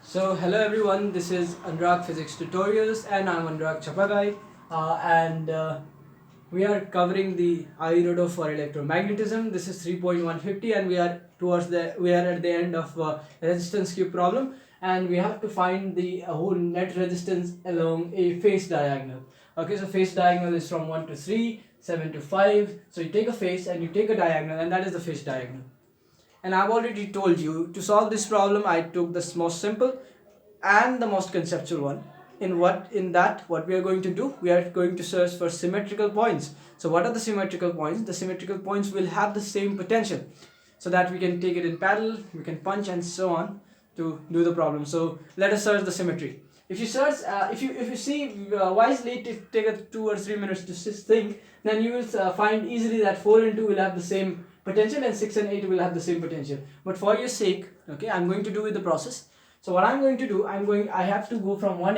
So hello everyone, this is Untitled Physics Tutorials and I'm Untitled Chapter and we are covering the IRODOV for electromagnetism. This is 3.150 and we are at the end of resistance cube problem, and we have to find the whole net resistance along a phase diagonal. Okay, so phase diagonal is from 1 to 3, 7 to 5. So you take a phase and you take a diagonal, and that is the phase diagonal. And I've already told you, to solve this problem I took the most simple and the most conceptual one. What we are going to do, we are going to search for symmetrical points. So what are the symmetrical points? The symmetrical points will have the same potential, so that we can take it in parallel, we can punch and so on to do the problem. So let us search the symmetry. If you search, if you see wisely, to take 2 or 3 minutes to think, then you will find easily that 4 and 2 will have the same potential and 6 and 8 will have the same potential. But for your sake, okay, I'm going to do with the process. So what I'm going to do, I have to go from 1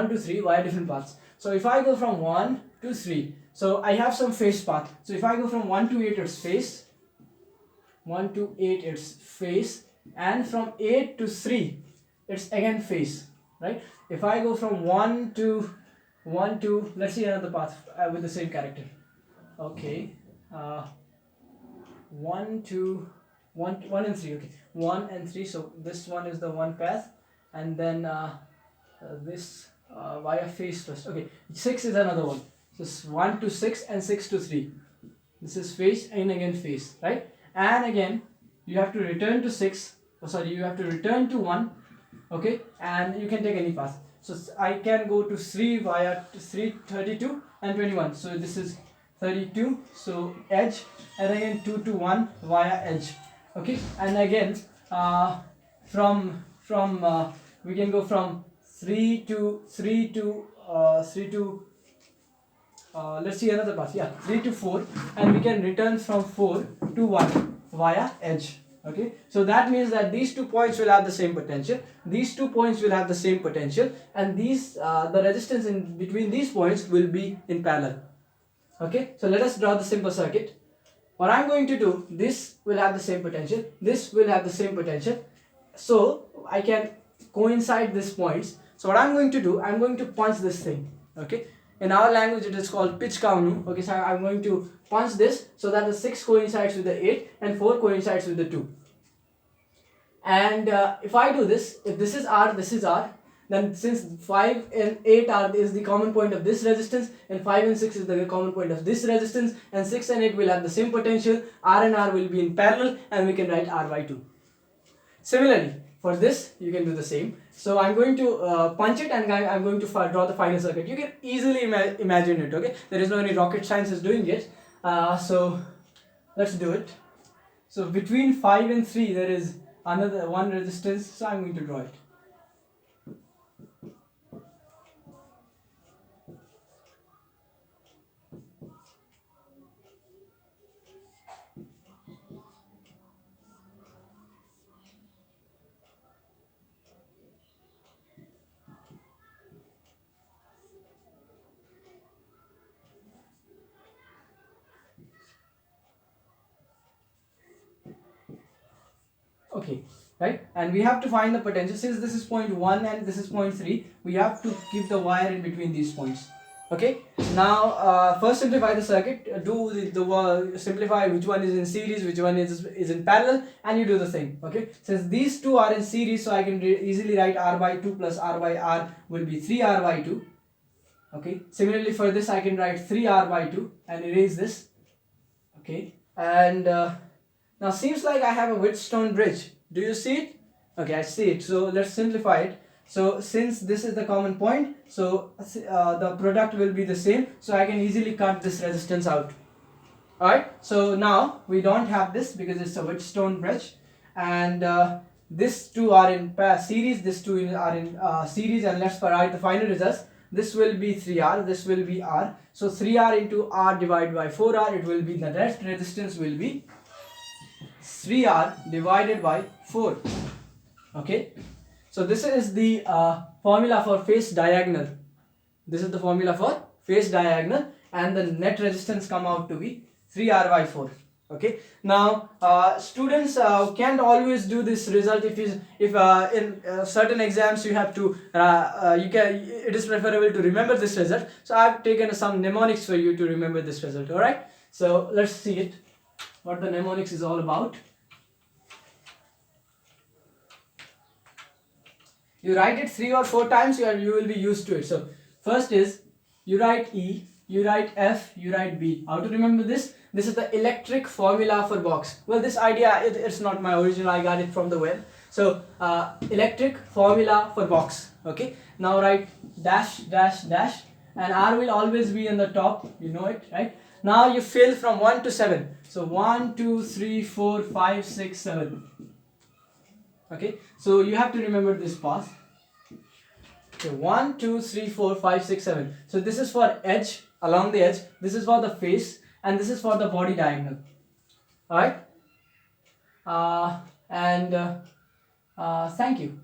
to 3 via different paths. So if I go from 1 to 3, so I have some phase path. So if I go from 1 to 8, it's phase, 1 to 8 it's phase, and from 8 to 3 it's again phase, right? If I go from 1 to let's see another path with the same character. Okay, 1 and 3. Okay, 1 and 3. So this one is the one path, and then this via phase first. Okay, 6 is another one. So 1 to 6 and 6 to 3. This is phase and again phase, right? And again you have to return to 6. You have to return to 1. Okay, and you can take any path. So I can go to 3 via 3, 32 and 21. So this is 32, so edge, and again 2 to 1 via edge. Okay, and again from we can go from 3 to let's see another path. Yeah, 3 to 4, and we can return from 4 to 1 via edge. Okay, so that means that these 2 points will have the same potential, these 2 points will have the same potential, and these the resistance in between these points will be in parallel. Okay, so let us draw the simple circuit. What I'm going to do, this will have the same potential, this will have the same potential, so I can coincide these points. So what I'm going to do, I'm going to punch this thing. Okay, in our language it is called pitch kaunu. Okay, so I'm going to punch this so that the 6 coincides with the 8 and 4 coincides with the 2. And if I do this, if this is R, this is R, then since 5 and 8 is the common point of this resistance, and 5 and 6 is the common point of this resistance, and 6 and 8 will have the same potential, R and R will be in parallel, and we can write R by 2. Similarly, for this you can do the same. So I'm going to punch it, and I'm going to draw the final circuit. You can easily imagine it. Okay, there is no any rocket science is doing it. So let's do it. So between 5 and 3 there is another one resistance, so I'm going to draw it. Okay, right, and we have to find the potential. Since this is point 1 and this is point 3, we have to keep the wire in between these points. Okay, now first simplify the circuit. Simplify which one is in series, which one is in parallel, and you do the same. Okay, since these two are in series, so I can easily write R by 2 plus R by R will be 3R by 2. Okay, similarly for this I can write 3R by 2 and erase this. Okay, and now seems like I have a Wheatstone bridge. Do you see it? Okay, I see it. So let's simplify it. So since this is the common point, so the product will be the same. So I can easily cut this resistance out. Alright, so now we don't have this because it's a Wheatstone bridge, and these two are in series, these two are in series, and let's write the final results. This will be 3R, this will be R. So 3R into R divided by 4R, it will be the net resistance will be 3R divided by 4. Okay, so this is the formula for phase diagonal. This is the formula for phase diagonal, and the net resistance come out to be 3R by 4. Okay, now students can't always do this result. If in certain exams you have to it is preferable to remember this result. So I've taken some mnemonics for you to remember this result. All right, so let's see it, what the mnemonics is all about. You write it 3 or 4 times, you will be used to it. So first is, you write E, you write F, you write B. How to remember this? This is the electric formula for box. Well, this idea, it's not my original, I got it from the web. So electric formula for box. Okay, now write dash dash dash, and R will always be in the top, you know it, right? Now you fill from 1 to 7. So 1 2 3 4 5 6 7. Okay, so you have to remember this path. Okay, 1 2 3 4 5 6 7. So this is for edge, along the edge, this is for the face, and this is for the body diagonal. All right, thank you.